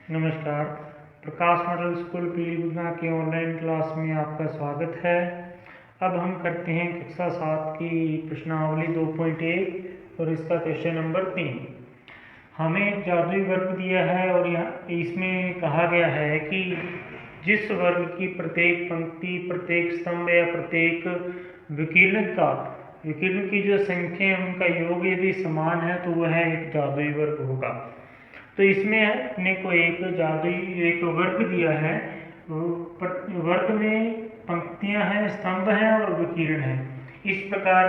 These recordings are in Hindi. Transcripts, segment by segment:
नमस्कार। प्रकाश मॉडल स्कूल पीलीभीत के ऑनलाइन क्लास में आपका स्वागत है। अब हम करते हैं कक्षा 7 की प्रश्नावली 2.1 और इसका क्वेश्चन नंबर 3। हमें जादुई वर्ग दिया है और इसमें कहा गया है कि जिस वर्ग की प्रत्येक पंक्ति, प्रत्येक स्तंभ या प्रत्येक विकिरण की जो संख्या है उनका योग यदि समान है तो वह एक जादुई वर्ग होगा। तो इसमें अपने को एक वर्ग दिया है। वर्ग में पंक्तियां हैं, स्तंभ हैं और विकिरण है। इस प्रकार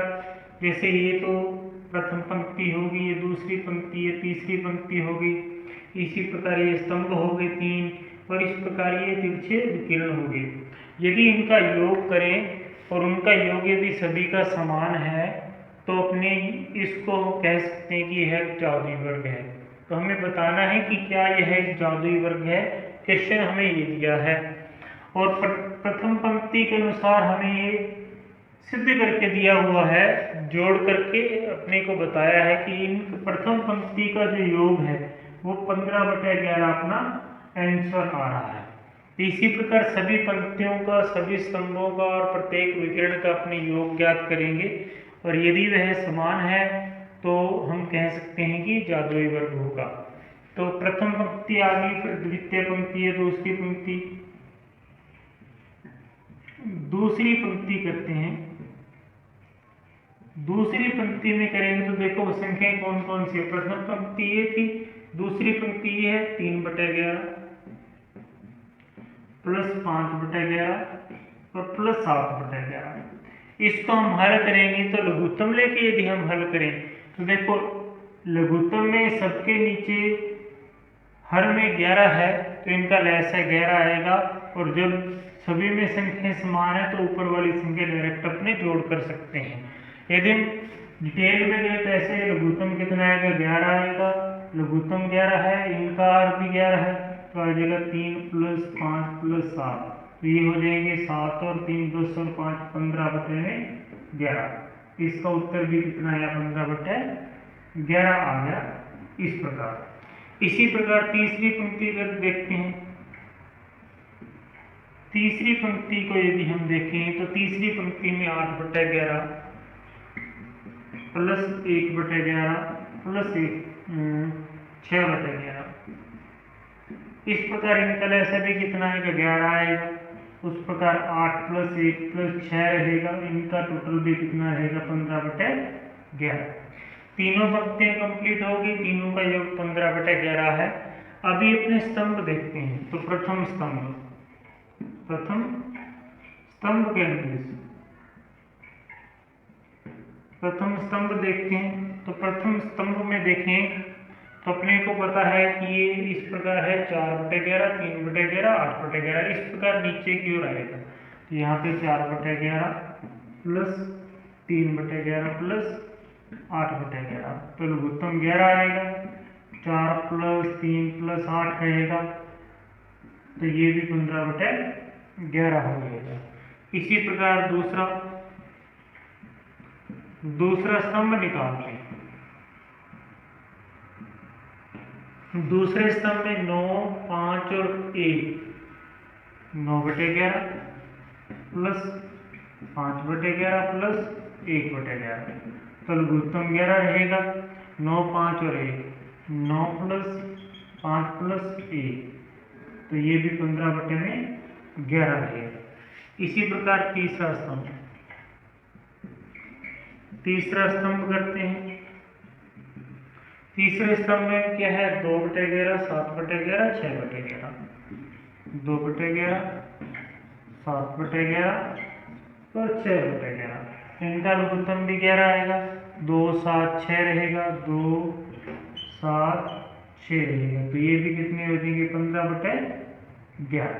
जैसे ये तो प्रथम पंक्ति होगी, ये दूसरी पंक्ति, ये तीसरी पंक्ति होगी। इसी प्रकार ये स्तंभ हो गए 3 और इस प्रकार ये तिरछे विकिरण हो गए। यदि इनका योग करें और उनका योग यदि सभी का समान है तो अपने इसको कह सकते हैं कि यह जादुई वर्ग है। तो हमें बताना है कि क्या यह एक जादुई वर्ग है। क्वेश्चन हमें ये दिया है और प्रथम पंक्ति के अनुसार हमें ये सिद्ध करके दिया हुआ है, जोड़ करके अपने को बताया है कि इन प्रथम पंक्ति का जो योग है वो 15/11 अपना आंसर आ रहा है। इसी प्रकार सभी पंक्तियों का, सभी स्तंभों का और प्रत्येक विकिरण का अपने योग ज्ञात करेंगे और यदि वह समान है तो हम कह सकते हैं कि जादुई वर्ग होगा। तो प्रथम पंक्ति आ गई, फिर द्वितीय पंक्ति है, दूसरी पंक्ति करते हैं। दूसरी पंक्ति में करेंगे तो देखो संख्याएं कौन कौन सी है। प्रथम पंक्ति ये थी, दूसरी पंक्ति ये है 3/11 प्लस 5/11 और प्लस 7/11। इसको हम हल करेंगे तो लघुत्तम लेके यदि हम हल करें तो देखो लघुत्तम में सबके नीचे हर में 11 है तो इनका लसागु 11 आएगा और जब सभी में संख्या समान है तो ऊपर वाली संख्या डायरेक्ट अपने जोड़ कर सकते हैं। यदि हम डिटेल में गए तो ऐसे लघुत्तम कितना आएगा, 11 आएगा। लघुत्तम 11 है, इनका अर्थ भी 11 है तो आ जाएगा 3 + 5 + 7, तो ये हो जाएंगे 7 और 3 10 और 5 15/11। इसका उत्तर भी कितना आया, 15/11 आ गया। इस प्रकार इसी प्रकार तीसरी पंक्ति का देखते हैं। तीसरी पंक्ति को यदि हम देखें तो तीसरी पंक्ति में 8/11 प्लस 1/11 प्लस 6/11। इस प्रकार इनका लसागु भी कितना आएगा, 11 आएगा। उस प्रकार 8 + 1 + 6 रहेगा, इनका टोटल भी कितना रहेगा, 15/11। तीनों पंक्तियां कंप्लीट होगी, तीनों का योग 15/11 है। अभी अपने स्तंभ देखते हैं तो प्रथम स्तंभ के अंदर प्रथम स्तंभ देखते हैं तो प्रथम स्तंभ में देखें तो अपने को पता है कि ये इस प्रकार है 4/11 3/11 8/11। इस प्रकार नीचे की ओर आएगा तो यहाँ पे 4/11 प्लस 3/11 प्लस 8/11 तो लघुत्तम 11 आएगा। 4 + 3 + 8 रहेगा तो ये भी 15/11 हो जाएगा। इसी प्रकार दूसरा स्तंभ निकालते हैं। दूसरे स्तंभ में 9 5 और 1 9/11 प्लस 5/11 प्लस 1/11 तो लघुत्तम 11 रहेगा। 9 5 और 1 9 + 5 + 1 तो ये भी 15/11 रहेगा। इसी प्रकार तीसरा स्तंभ करते हैं। तीसरे स्तंभ में क्या है, 2/11 7/11 6/11 2/11 7/11 और 6/11। इनका लघुत्तम भी 11 आएगा। 2 7 6 रहेगा, 2 7 6 रहेगा तो ये भी कितने हो जाएंगे, 15/11।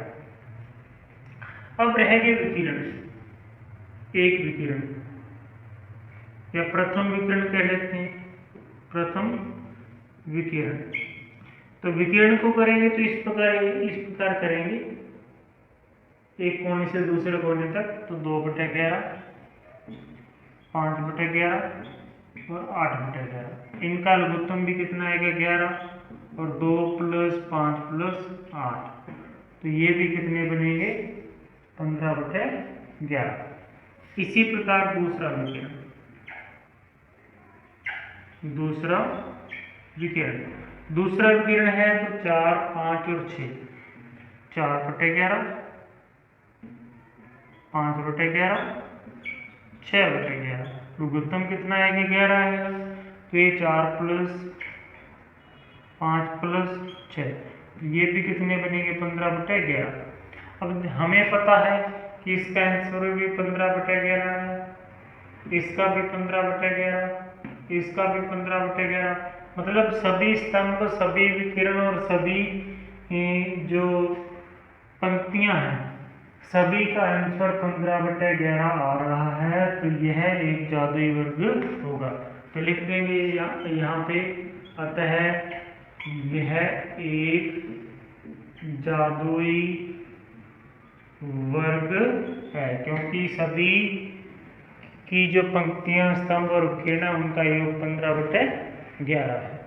अब रहेंगे विकिरण। एक विकिरण या प्रथम विकिरण कह लेते हैं। प्रथम विकिरण तो विकिरण को करेंगे तो इस प्रकार करेंगे, एक कोने से दूसरे कोने तक तो 2/11 5/11 और 8/11। इनका लघुत्तम भी कितना आएगा, 11 और 2 + 5 + 8, तो ये भी कितने बनेंगे 15/11। इसी प्रकार दूसरा विकिरण दूसरा विकिरण है तो 4, 5 और 6, 4/11, 5/11, 6/11। लघुत्तम कितना आएगा 11 आएगा, तो ये 4 + 5 + 6, ये भी कितने बनेंगे 15/11। अब हमें पता है कि इसका आंसर भी 15/11 है, इसका भी 15/11, इसका भी 15/11, मतलब सभी स्तंभ, सभी विकिरण और सभी जो पंक्तियां हैं, सभी का आंसर 15/11 आ रहा है। तो यह एक जादुई वर्ग होगा। तो लिख देंगे यहाँ पे, अतः यह एक जादुई वर्ग है, क्योंकि सभी की जो पंक्तियां, स्तंभ और विकिरण उनका योग 15/11 है।